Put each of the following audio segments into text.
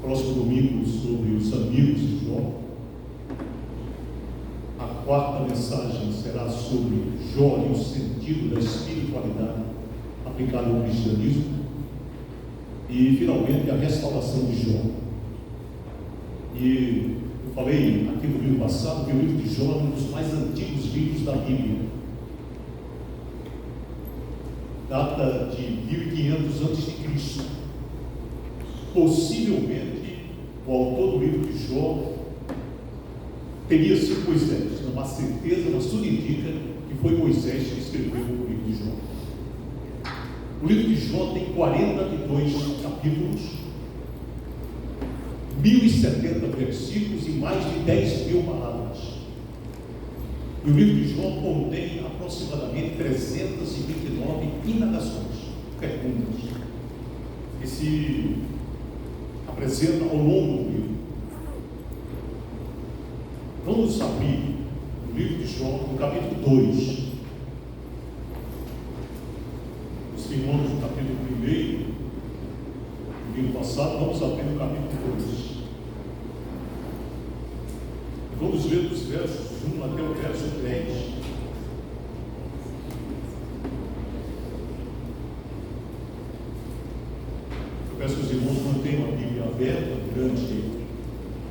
Próximo domingo sobre os amigos de Jó. A quarta mensagem será sobre Jó e o sentido da espiritualidade aplicada ao cristianismo. E finalmente a restauração de Jó. E eu falei aqui no domingo passado que o livro de Jó é um dos mais antigos livros da Bíblia. Data de 1500 a.C. Possivelmente, o autor do livro de Jó teria sido Moisés. Não há certeza, mas tudo indica que foi Moisés que escreveu o livro de Jó. O livro de Jó tem 42 capítulos, 1070 versículos e mais de 10.000 palavras. E o livro de Jó contém aproximadamente 329 indagações, perguntas, que se apresentam ao longo do livro. Vamos abrir o livro de Jó no capítulo 2. Os irmãos do capítulo 1, no livro passado, vamos abrir no capítulo 2. Vamos ler dos versos 1 até o verso 10. Eu peço que os irmãos mantenham a Bíblia aberta durante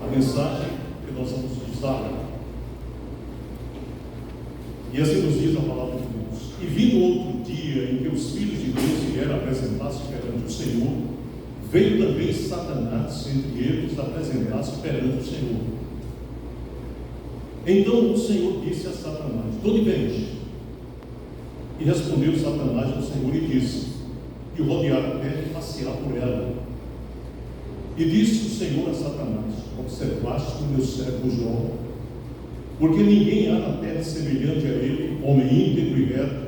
a mensagem que nós vamos usar. E assim nos diz a palavra de Deus. E vindo outro dia em que os filhos de Deus vieram apresentar-se perante o Senhor, veio também Satanás entre eles apresentar-se perante o Senhor. Então o Senhor disse a Satanás: de onde vens? E respondeu Satanás ao Senhor e disse: de rodear a terra e passear por ela. E disse o Senhor a Satanás: observaste o meu servo Jó, porque ninguém há na terra semelhante a ele, homem íntegro e reto,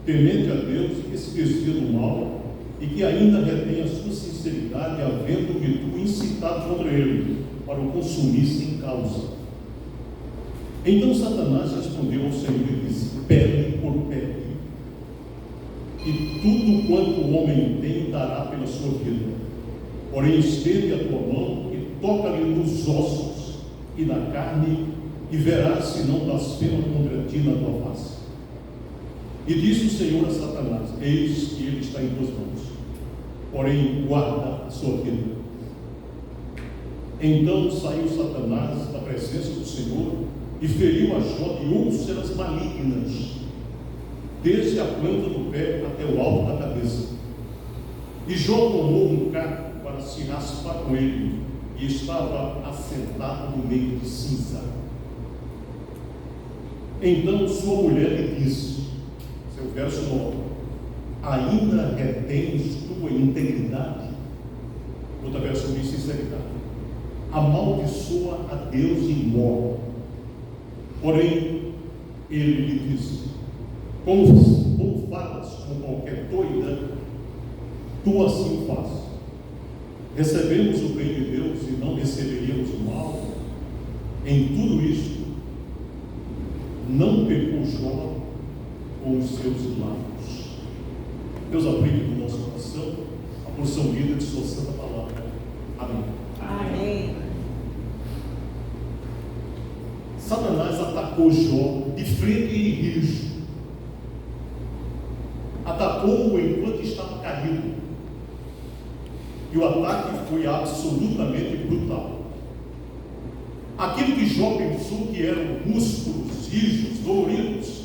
temente a Deus, que se desvia do mal e que ainda retém a sua sinceridade, havendo que tu incitado contra ele para o consumir sem causa. Então Satanás respondeu ao Senhor e disse: pele por pele, e tudo quanto o homem tem dará pela sua vida. Porém estende a tua mão e toca-lhe nos ossos e na carne, e verás se não blasfema contra ti na tua face. E disse o Senhor a Satanás: eis que ele está em tuas mãos, porém guarda a sua vida. Então saiu Satanás da presença do Senhor e feriu a Jó de úlceras malignas, desde a planta do pé até o alto da cabeça. E Jó tomou um caco para se raspar com ele, e estava assentado no meio de cinza. Então sua mulher lhe disse, seu verso 9: ainda retens tua integridade? Outra versão diz sinceridade. Amaldiçoa a Deus e morre. Porém, ele lhe disse: como falas com qualquer doida, tu assim fazes. Recebemos o bem de Deus e não receberíamos o mal? Em tudo isto, não pecou Jó com os seus lábios. Deus aplique no nosso coração a porção lida de sua santa palavra. Amém. Amém. Satanás atacou Jó de frente e rijo. Atacou-o enquanto estava caído. E o ataque foi absolutamente brutal. Aquilo que Jó pensou que eram músculos rijos, doloridos,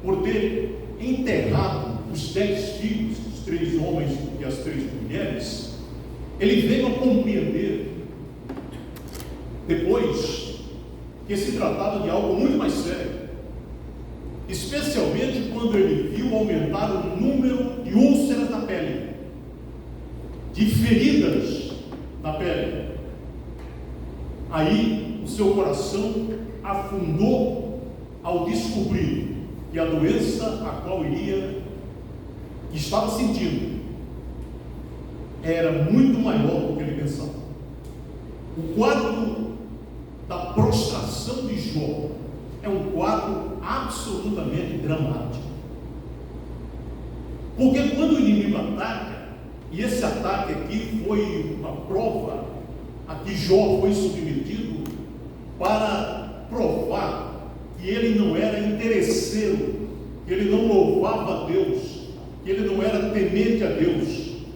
por ter enterrado os 10 filhos, os 3 homens e as 3 mulheres, ele veio a compreender, depois, que se tratava de algo muito mais sério, especialmente quando ele viu aumentar o número de úlceras na pele, de feridas na pele. Aí o seu coração afundou ao descobrir que a doença a qual estava sentindo era muito maior do que ele pensava. O quadro da prostração de Jó é um quadro absolutamente dramático. Porque quando o inimigo ataca, E esse ataque aqui foi uma prova a que Jó foi submetido para provar que ele não era interesseiro, que ele não louvava a Deus, que ele não era temente a Deus,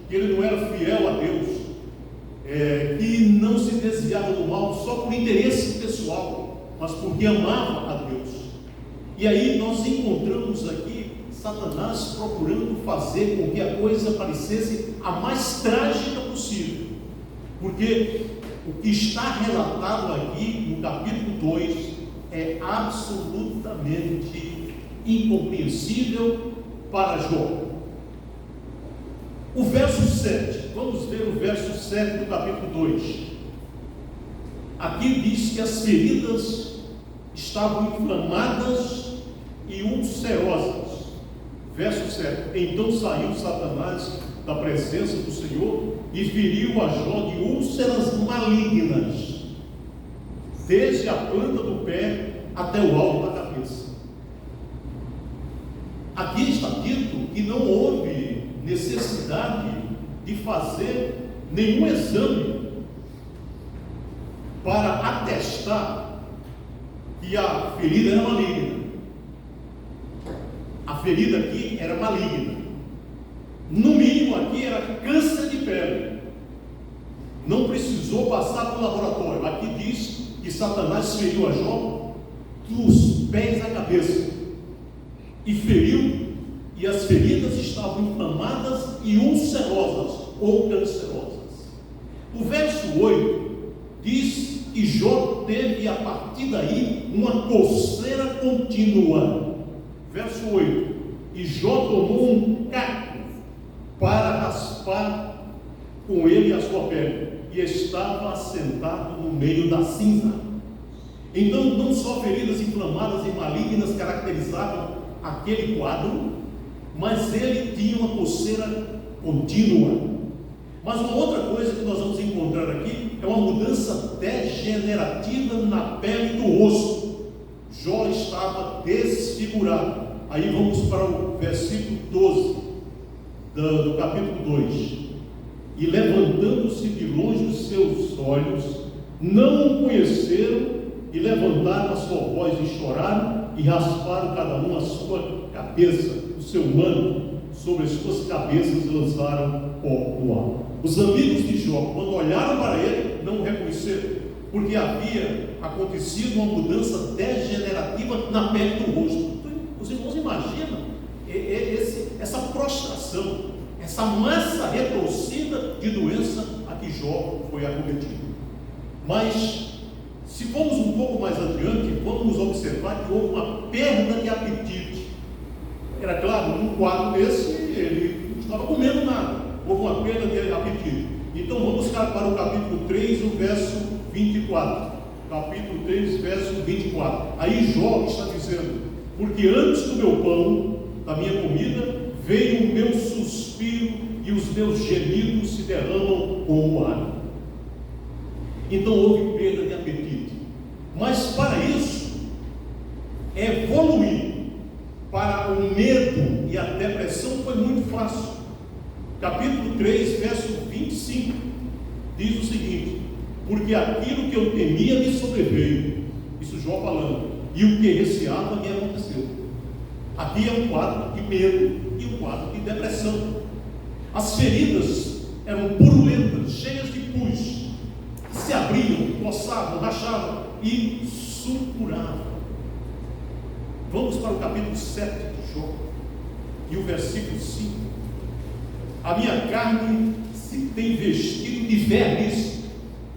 que ele não era fiel a Deus, que não se desviava do mal só por interesse pessoal, mas porque amava a Deus. E aí nós encontramos aqui Satanás procurando fazer com que a coisa parecesse a mais trágica possível, porque o que está relatado aqui no capítulo 2 é absolutamente incompreensível para Jó. O verso 7, vamos ver o verso 7 do capítulo 2. Aqui diz que as feridas estavam inflamadas e ulcerosas. Verso 7: Então saiu Satanás da presença do Senhor e feriu a Jó de úlceras malignas, desde a planta do pé até o alto da cabeça. Aqui está dito que não houve necessidade de fazer nenhum exame para atestar que a ferida era maligna. A ferida aqui era maligna. No mínimo aqui era câncer de pele. Não precisou passar para o laboratório. Aqui diz que Satanás feriu a Jó dos pés à cabeça. E feriu, e as feridas estavam inflamadas e ulcerosas ou cancerosas. O verso 8 diz que Jó teve a partir daí uma coceira contínua. Verso 8: E Jó tomou um caco para raspar com ele a sua pele, e estava assentado no meio da cinza. Então, não só feridas inflamadas e malignas caracterizavam aquele quadro, mas ele tinha uma coceira contínua. Mas uma outra coisa que nós vamos encontrar aqui é uma mudança degenerativa na pele do rosto. Jó estava desfigurado. Aí vamos para o versículo 12 do capítulo 2. E levantando-se de longe os seus olhos, não o conheceram, e levantaram a sua voz e choraram, e rasparam cada um a sua cabeça, o seu manto, sobre as suas cabeças, e lançaram pó no ar. Os amigos de Jó, quando olharam para ele, não o reconheceram, porque havia acontecido uma mudança degenerativa na pele do rosto. Os irmãos imaginam essa prostração, essa massa retorcida de doença a que Jó foi acometido. Mas, se formos um pouco mais adiante, vamos observar que houve uma perda de apetite. Era claro, num quadro desse, ele não estava comendo nada. Houve uma perda de apetite. Então vamos para o capítulo 3, o verso 24. Capítulo 3, verso 24. Aí Jó está dizendo: porque antes do meu pão, da minha comida, veio o meu suspiro, e os meus gemidos se derramam como água. Então houve perda de apetite. Mas para isso, evoluir para o medo e a depressão foi muito fácil. Capítulo 3, verso 25, diz o seguinte: porque aquilo que eu temia me sobreveio. Isso Jó falando. E o que receava me aconteceu. Aqui é um quadro de medo e um quadro de depressão. As feridas eram purulentas, cheias de pus, que se abriam, coçavam, rachavam e supuravam. Vamos para o capítulo 7 de Jó, e o versículo 5. A minha carne se tem vestido de vermes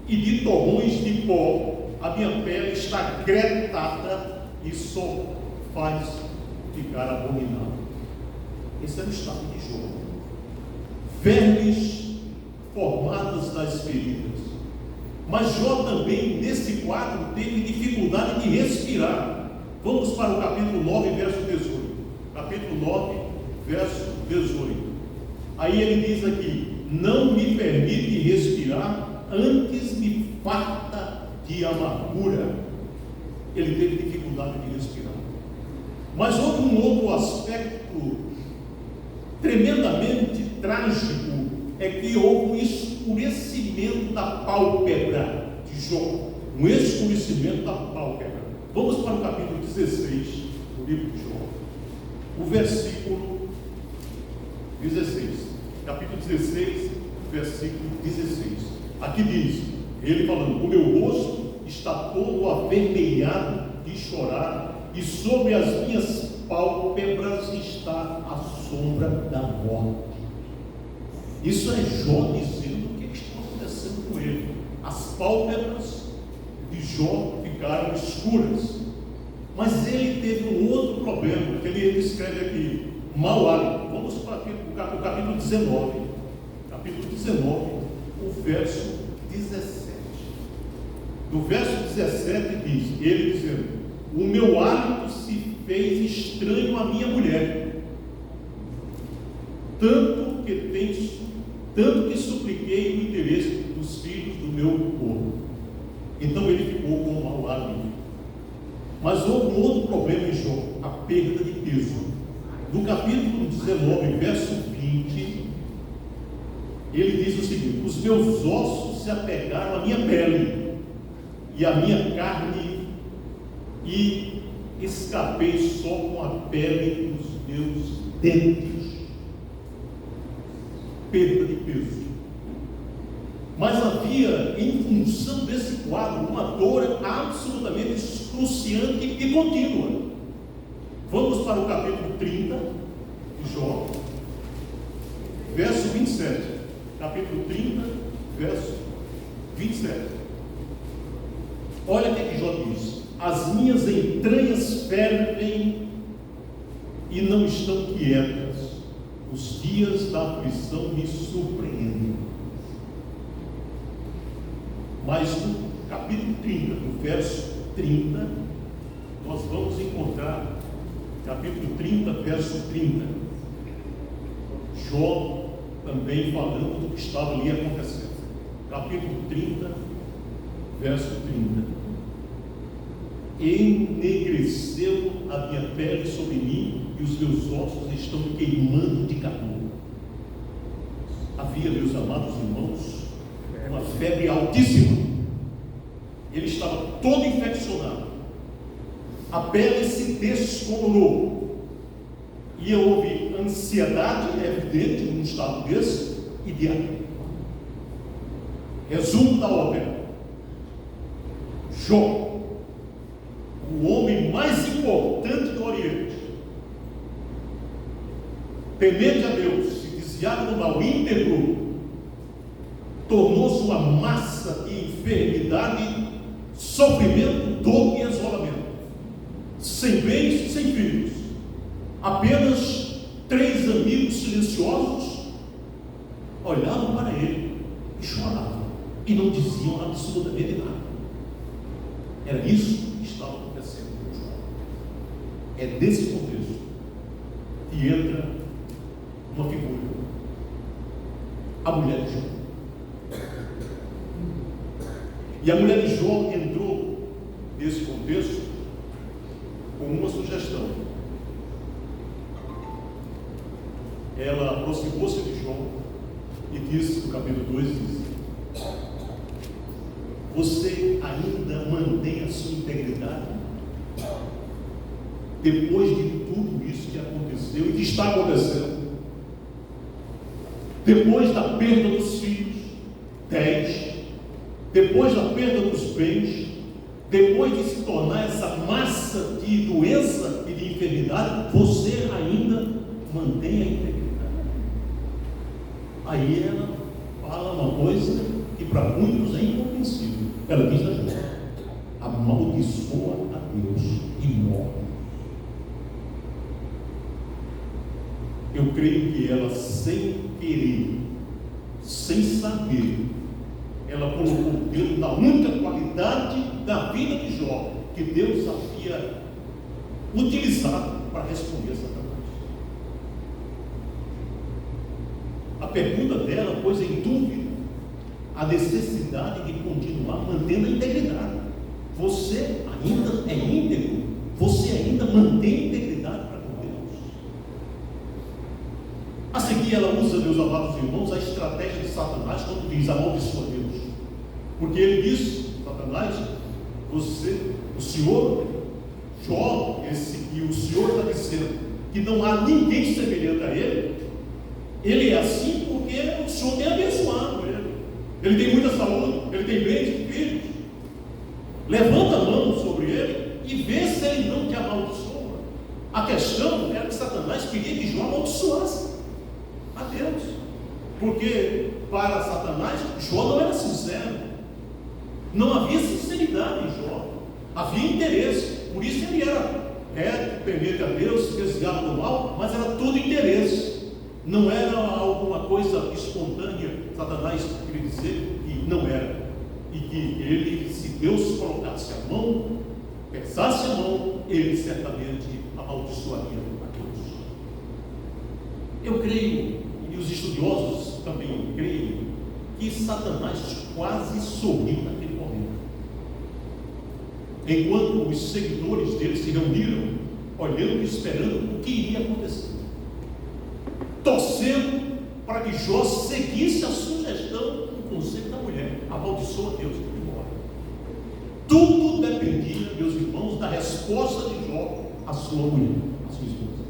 e de torrões de pó, a minha pele está gretada e só faz ficar abominável. Esse era o estado de Jó. Vermes formados das feridas. Mas Jó também, nesse quadro, teve dificuldade de respirar. Vamos para o capítulo 9, verso 18. Capítulo 9, verso 18. Aí ele diz aqui: não me permite respirar, antes me farta de amargura. Ele teve dificuldade de respirar. Mas houve um outro aspecto tremendamente trágico é que houve um escurecimento da pálpebra de Jó. Um escurecimento da pálpebra. Vamos para o capítulo 16 do livro de Jó. O versículo 16. Capítulo 16, versículo 16. Aqui diz, ele falando: o meu rosto está todo avermelhado de chorar, e sobre as minhas pálpebras está a sombra da morte. Isso é Jó dizendo o que está acontecendo com ele. As pálpebras de Jó ficaram escuras. Mas ele teve um outro problema, que ele escreve aqui: mau hálito. Vamos para o capítulo 19. Capítulo 19, o verso 17. No verso 17 diz, ele dizendo: o meu hálito se fez estranho à minha mulher, tanto que supliquei o interesse dos filhos do meu povo. Então ele ficou com mau hálito. Mas houve um outro problema em Jó, a perda de peso. No capítulo 19, verso 20, ele diz o seguinte: os meus ossos se apegaram à minha pele e à minha carne, e escapei só com a pele dos meus dentes. Perda de peso. Mas havia, em função desse quadro, uma dor absolutamente excruciante e contínua. Vamos para o capítulo 30 de Jó, verso 27. Capítulo 30, verso 27. Olha o que Jó diz: as minhas entranhas fervem e não estão quietas, os dias da aflição me surpreendem. Mas no capítulo 30, no verso 30, nós vamos encontrar, capítulo 30, verso 30, Jó também falando do que estava ali acontecendo. Capítulo 30, verso 30. Enegreceu a minha pele sobre mim, e os meus ossos estão queimando de calor. Havia, meus amados irmãos, uma febre altíssima. Ele estava todo infeccionado, a pele se descolorou, e houve ansiedade evidente num estado desse, e diarreia. Resumo da ópera: Jó, o homem mais importante do Oriente, temente a Deus, se desviado do mal, íntegro, tornou-se uma massa de enfermidade, sofrimento, dor e isolamento, sem bens, sem filhos, apenas 3 amigos silenciosos olhavam para ele e choravam, e não diziam absolutamente nada. Era isso que estava acontecendo com Jó. É nesse contexto que entra uma figura, a mulher de Jó. E a mulher de Jó entrou nesse contexto com uma sugestão. Ela aproximou-se de Jó e disse, no capítulo 2, diz: você ainda mantém a sua integridade depois de tudo isso que aconteceu e que está acontecendo? Depois da perda dos filhos, 10, depois da perda dos bens, depois de se tornar essa massa de doença e de enfermidade, você ainda mantém a integridade. Aí ela fala uma coisa que para muitos é incompreensível. Ela diz a Jó: amaldiçoa a Deus e morre. Eu creio que ela, sem querer, sem saber, ela colocou o dedo na única qualidade da vida de Jó que Deus havia utilizado para responder a Satanás. A pergunta dela pôs em dúvida a necessidade de continuar mantendo a integridade. Você ainda é íntegro? Você ainda mantém a integridade para com Deus? A seguir Assim ela usa, meus amados irmãos, a estratégia de Satanás quando diz amaldiçoa Deus. Porque ele diz, Satanás, o Senhor, Jó, e o Senhor está dizendo que não há ninguém semelhante a ele. Ele é assim porque o Senhor tem abençoado ele. Ele tem muita saúde, ele tem bens e filhos. Levanta a mão sobre ele e vê se ele não te amaldiçoa. A questão era que Satanás queria que Jó amaldiçoasse a Deus, porque para Satanás Jó não era sincero, não havia sinceridade em Jó, havia interesse. Por isso ele era reto, temente a Deus, desviado do mal, mas era tudo interesse, não era alguma coisa espontânea. Satanás queria dizer que não era, e que ele, se Deus colocasse a mão, pesasse a mão, ele certamente amaldiçoaria a Deus. Eu creio, e os estudiosos também creem, que Satanás quase sorriu naquele momento, enquanto os seguidores dele se reuniram, olhando e esperando o que iria acontecer, torcendo para que Jó seguisse a sugestão, o conselho da mulher: amaldiçoa Deus e morre. Tudo dependia, meus irmãos, da resposta de Jó à sua mulher, à sua esposa.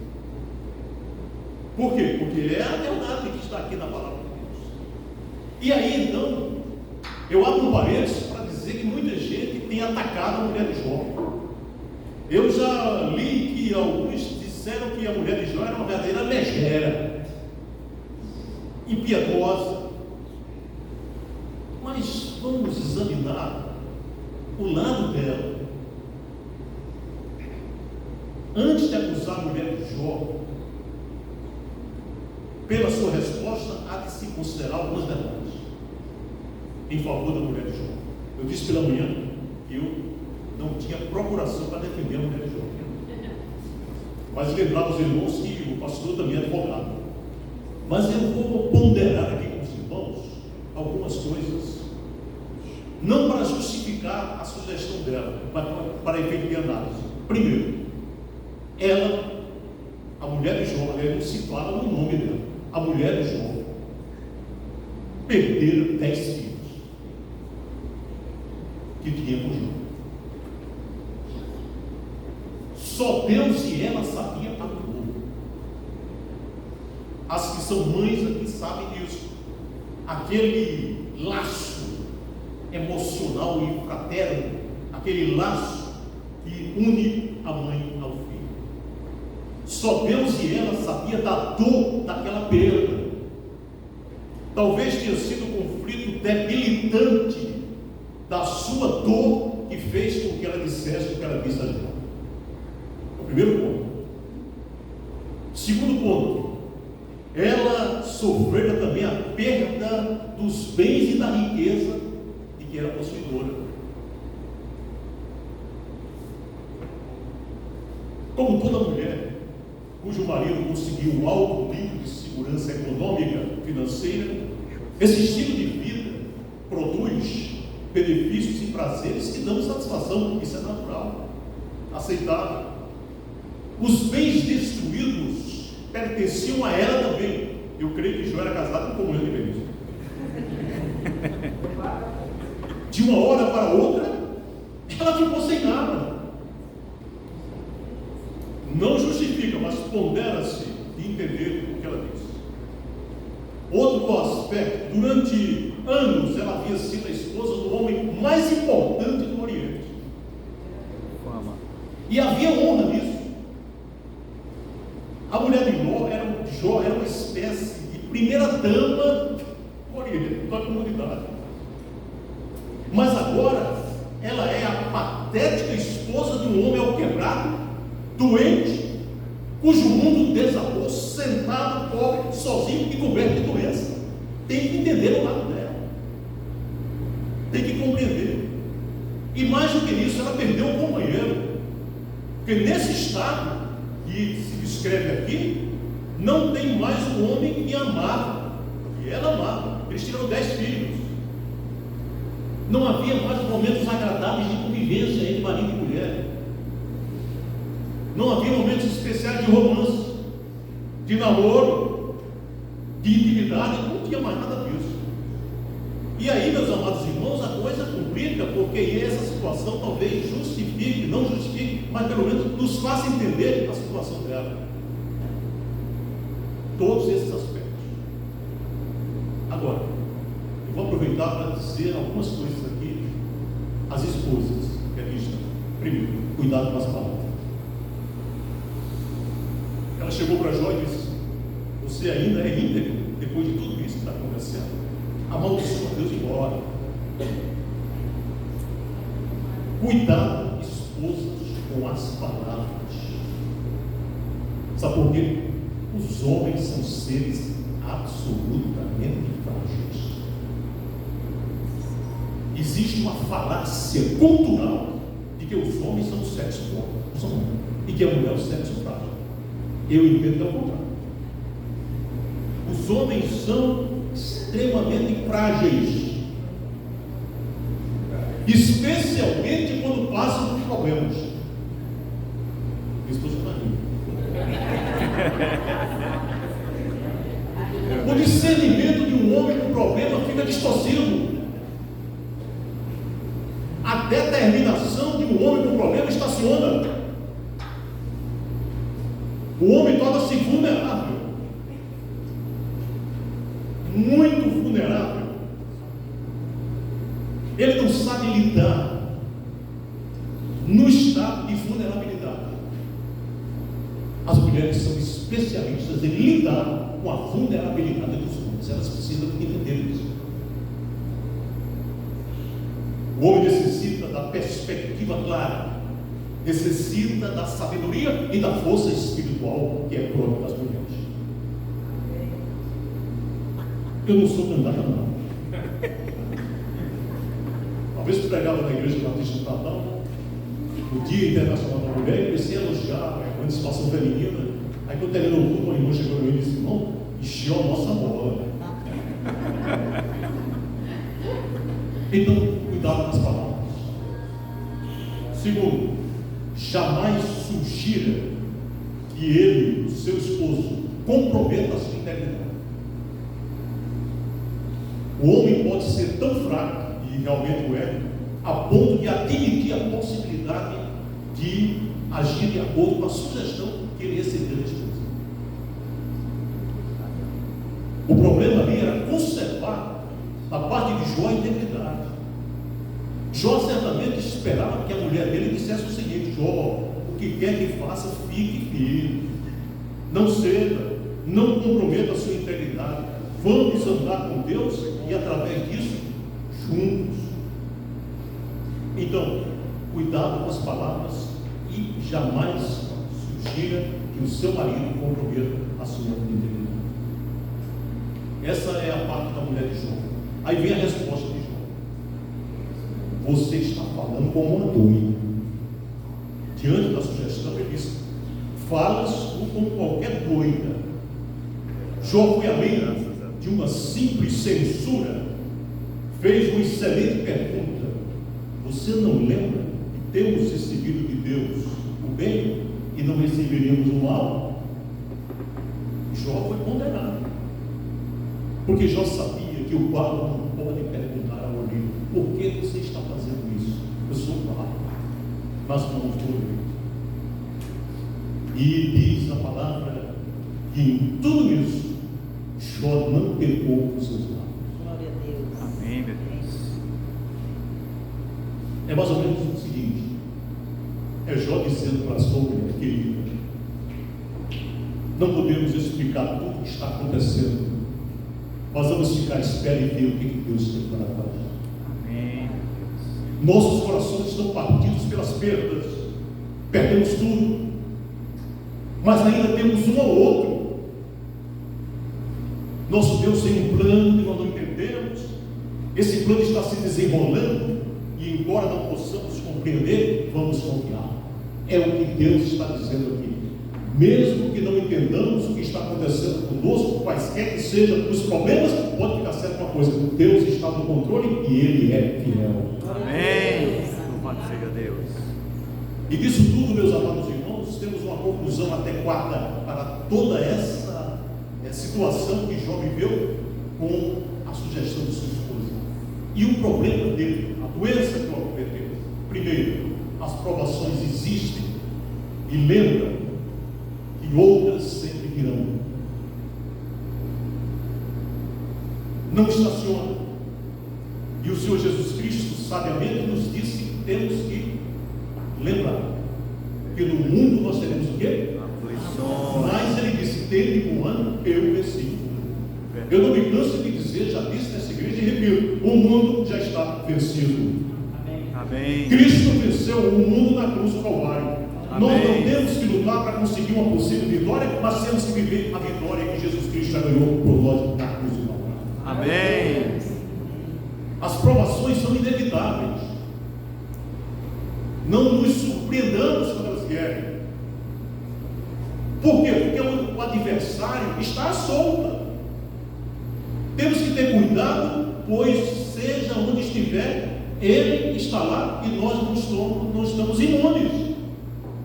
Por quê? Porque é a verdade que está aqui na palavra de Deus. E aí então, eu abro um parênteses para dizer que muita gente tem atacado a mulher de Jó. Eu já li que alguns disseram que a mulher de Jó era uma verdadeira megera, impiedosa. Mas vamos examinar o lado dela. Antes de acusar a mulher de Jó, pela sua resposta, há de se considerar algumas verdades em favor da mulher de Jó. Eu disse pela manhã que eu não tinha procuração para defender a mulher de Jó, mas lembrar aos irmãos que o pastor também é advogado. Mas eu vou ponderar aqui com os irmãos algumas coisas, não para justificar a sugestão dela, mas para efeito de análise. Primeiro, ela, a mulher de Jó, aliás, não se fala no nome dela, a mulher de Jó, perderam 10 filhos que tinha com Jó. Só Deus e ela sabiam a tudo. As que são mães aqui sabem disso. Aquele laço emocional e fraterno, aquele laço que une a mãe ao filho. Só Deus e ela sabia da dor daquela perda. Talvez tenha sido um conflito debilitante da sua dor que fez com que ela dissesse o que ela disse a Jó. O primeiro ponto. Segundo ponto, ela sofreu também a perda dos bens e da riqueza de que era possuidora. Como toda mulher cujo marido conseguiu um alto nível de segurança econômica, financeira, esse estilo de vida produz benefícios e prazeres que dão satisfação. Isso é natural, aceitável. Os bens destruídos pertenciam a ela também. Eu creio que Jó era casado com comunhão de bens. De uma hora para outra, ela ficou sem nada. Não justifica, mas pondera-se de entender o que ela disse. Outro aspecto: durante anos ela havia sido a esposa do homem mais importante do Oriente. E havia honra nisso. A mulher de Jó era uma espécie de primeira dama do Oriente, da comunidade. Mas agora ela é a patética esposa de um homem alquebrado, doente, cujo mundo desabou, sentado, pobre, sozinho e coberto de doença. Tem que entender o lado dela, tem que compreender. E mais do que isso, ela perdeu o companheiro, porque nesse estado que se descreve aqui, não tem mais um homem que amava, e ela amava. Eles tiveram 10 filhos. Não havia mais momentos agradáveis de convivência entre marido e mulher. Não havia momentos especiais de romance, de namoro. de intimidade, não tinha mais nada disso. E aí, meus amados irmãos, a coisa complica, porque essa situação talvez justifique, não justifique, mas pelo menos nos faça entender a situação dela. Todos esses aspectos. Agora, eu vou aproveitar para dizer algumas coisas aqui às esposas que aqui estão. Primeiro, cuidado com as palavras. Ela chegou para Jó e disse: você ainda é íntegro depois de tudo isso que está acontecendo? Amaldiçoa Deus embora. Cuidado, esposas, com as palavras. Sabe por quê? Os homens são seres absolutamente frágeis. Existe uma falácia cultural de que os homens são o sexo forte e que a mulher é o sexo frágil. Eu entendo que é o contrário. Os homens são extremamente frágeis, especialmente quando passam por problemas. Minha esposa está rindo. O discernimento de um homem com problema fica distorcido. A determinação de um homem com problema estaciona. O homem torna-se vulnerável. Muito vulnerável. Ele não sabe lidar no estado de vulnerabilidade. As mulheres são especialistas em lidar com a vulnerabilidade dos homens. Elas precisam entender isso. O homem necessita da perspectiva clara, necessita da sabedoria e da força espiritual que é própria das mulheres. Eu não sou candidato, não. Uma vez que pregava na igreja batista do Natal, no Dia Internacional da Mulher, eu comecei a elogiar a emancipação feminina. Aí quando terminou o culto, uma irmã chegou e disse: irmão, encheu a nossa bola. Então, cuidado com as palavras. Segundo, jamais sugira que ele, o seu esposo, comprometa a sua integridade. O homem pode ser tão fraco, e realmente o é, a ponto de admitir a possibilidade de agir de acordo com a sugestão que ele recebeu da esposa. O problema ali era conservar, da parte de Jó, a integridade. Jó certamente esperava que a mulher dele dissesse o seguinte: Jó, o que quer que faça, fique firme, não ceda, não comprometa a sua integridade, vamos andar com Deus e através disso, juntos. Então, cuidado com as palavras e jamais sugira que o seu marido comprometa a sua integridade. Essa é a parte da mulher de Jó. Aí vem a resposta de Jó: você está falando como uma doida. Diante da sugestão, ele disse: falas tu como qualquer doida. Jó foi além de uma simples censura, fez uma excelente pergunta: você não lembra que temos recebido de Deus o bem e não receberíamos o mal? Jó foi condenado, porque Jó sabia que o barro não pode perguntar ao oleiro: por que você está fazendo isso? Eu sou barro nas mãos do oleiro. E diz a palavra que em tudo isso Jó não pecou com seus lábios. Glória a Deus. Amém, meu Deus. É mais ou menos o seguinte: é Jó dizendo para a sua mulher querida, não podemos explicar tudo o que está acontecendo, nós vamos ficar à espera e ver o que Deus tem para nós. Amém. Nossos corações estão partidos pelas perdas, perdemos tudo, mas ainda temos um ao outro. Nosso Deus tem um plano que nós não entendemos, esse plano está se desenrolando, e embora não possamos compreender, vamos confiar. É o que Deus está dizendo aqui. Mesmo que não entendamos o que está acontecendo conosco, quaisquer que sejam os problemas, pode ficar certo uma coisa: Deus está no controle e Ele é fiel. Amém. Louvado seja Deus. E disso tudo, meus amados irmãos, temos uma conclusão adequada para toda essa situação que Jó viveu com a sugestão de sua esposa. E o problema dele, a doença que o acometeu. Primeiro, as provações existem. E lembra que outras sempre virão. Não estaciona. E o Senhor Jesus Cristo sabiamente nos disse que temos que lembrar que no mundo nós teremos o quê? Aflições. Mas ele disse: tende bom ânimo, eu venci. Eu não me canso de dizer, já disse nessa igreja e repito: o mundo já está vencido. Amém. Cristo venceu o mundo na cruz do Calvário. Amém. Nós não temos que lutar para conseguir uma possível vitória, mas temos que viver a vitória que Jesus Cristo já ganhou por nós na cruz do Calvário. Amém. As provações são inevitáveis. Não nos surpreendamos quando elas vierem. Por quê? Porque o adversário está à solta. Temos que ter cuidado, pois seja onde estiver, ele está lá e nós não estamos imunes.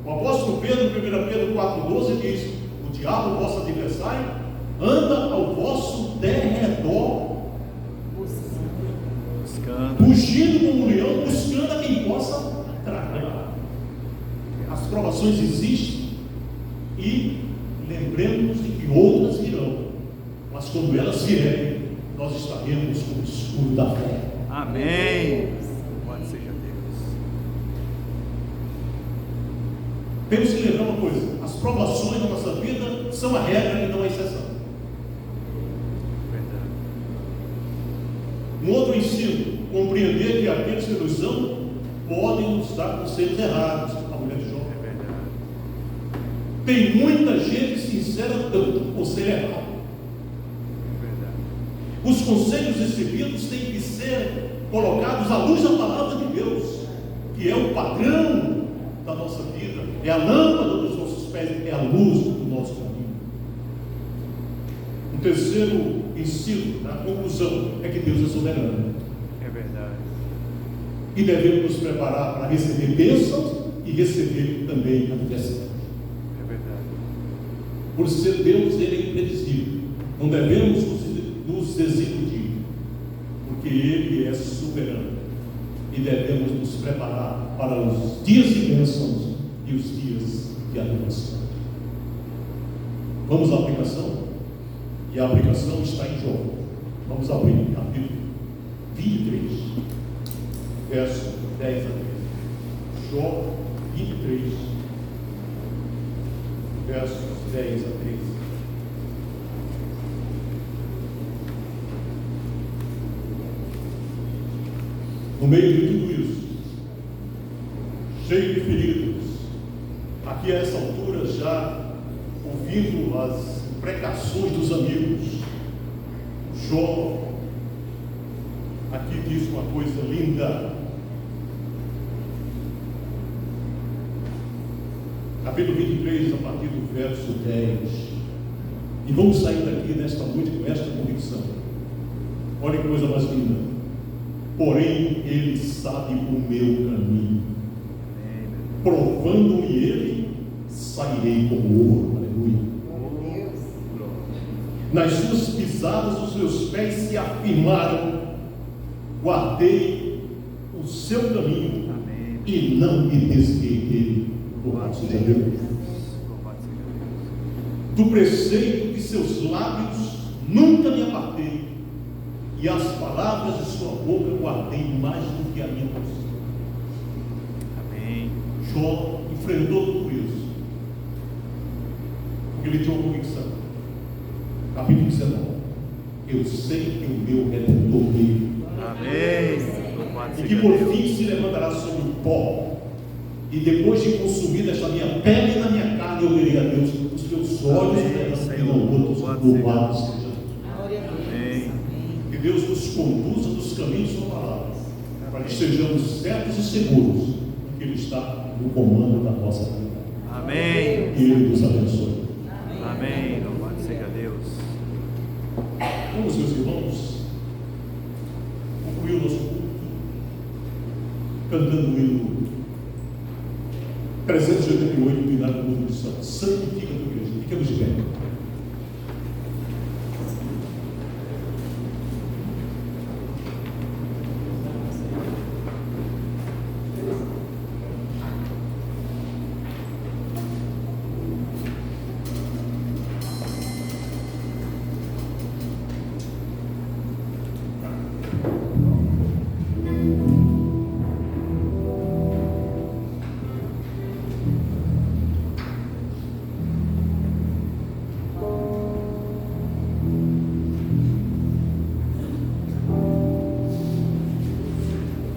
O apóstolo Pedro, 1 Pedro 4,12 diz: o diabo, vosso adversário, anda ao vosso derredor, fugindo como um leão, buscando a quem possa tragar. As provações existem e lembremos de que outras virão, mas quando elas vierem, nós estaremos com o escudo da fé. Amém. Louvado seja Deus. Temos que lembrar uma coisa: as provações na nossa vida são a regra e não a exceção. Verdade. Um outro ensino: compreender que aqueles que nos amam podem nos dar conselhos errados. A mulher de Jó. É verdade. Tem muita gente sincera dando conselho errado. É verdade. Os conselhos recebidos têm que ser colocados à luz da palavra de Deus, que é o padrão da nossa vida, é a lâmpada dos nossos pés, é a luz do nosso caminho. Um terceiro ensino, a conclusão, é que Deus é soberano. É verdade. E devemos nos preparar para receber bênçãos e receber também adversidade. É verdade. Por ser Deus, Ele é imprevisível. Não devemos nos desiludir, porque Ele é soberano. E devemos nos preparar para os dias de bênçãos e os dias de adversidade. Vamos à aplicação? E a aplicação está em Jó. Vamos abrir capítulo 23, verso 10 a 13. Jó 23, versos 10 a 13. No meio de tudo isso, cheio de feridos, aqui a essa altura já ouvindo as imprecações dos amigos, Jó aqui diz uma coisa linda. Capítulo 23, a partir do verso 10. E vamos sair daqui nesta noite com esta convicção. Olha que coisa mais linda. Porém, Ele sabe o meu caminho. Provando-me Ele, sairei como ouro. Aleluia. Nas suas pisadas, os meus pés se afirmaram. Guardei o seu caminho. Amém. E não me desviei dele. Louvado seja Deus. Louvado seja Deus. Do preceito de seus lábios nunca me apartei, e as palavras de sua boca guardei mais do que a minha consciência. Amém. Jó enfrentou tudo isso, porque ele tinha uma convicção. Capítulo 19: eu sei que o meu Redentor vive, Amém. Louvado e que seja por Deus. fim se levantará sobre o pó, e depois de consumir esta minha pele e na minha carne, eu verei a Deus. Os teus olhos verão outros. Louvado seja Deus. Amém. Que Deus nos conduza nos caminhos da palavra, para que estejamos certos e seguros de que Ele está no comando da nossa vida. Amém. Que Ele nos abençoe. Amém. Louvado seja Deus. Vamos, meus irmãos, concluir o nosso culto cantando o hino 388 do Binário do Mundo de Santos. Santifica a tua igreja. Ficamos de pé.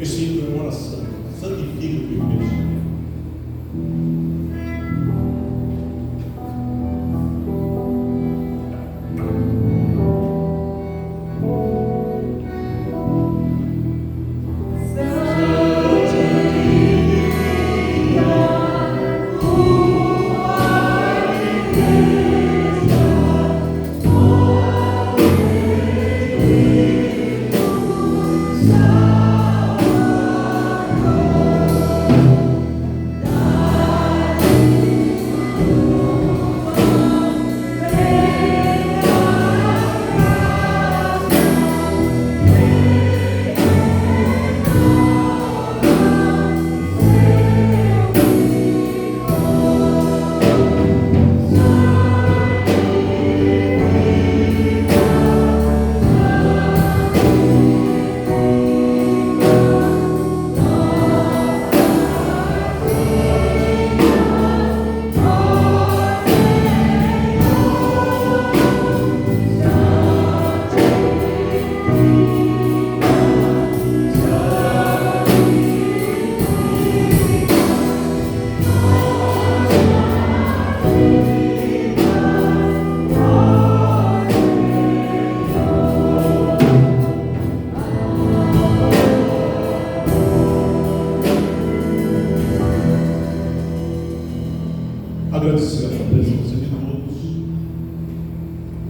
Esse hino é uma oração. Santifica o teu Deus. Agradecer a presença de todos.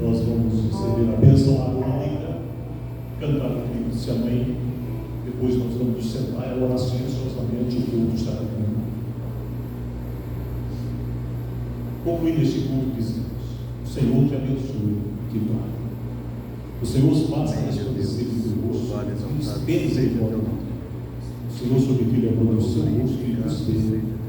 Nós vamos receber a bênção harmônica, cantar comigo se amém. Depois nós vamos sentar e orar silenciosamente, o culto estará terminado. Concluindo este culto, dizemos: o Senhor te abençoe, que guarde. O Senhor os faça resplandecer do rosto, dispense de glória. O Senhor sobre ti levanta o seu rosto e dispense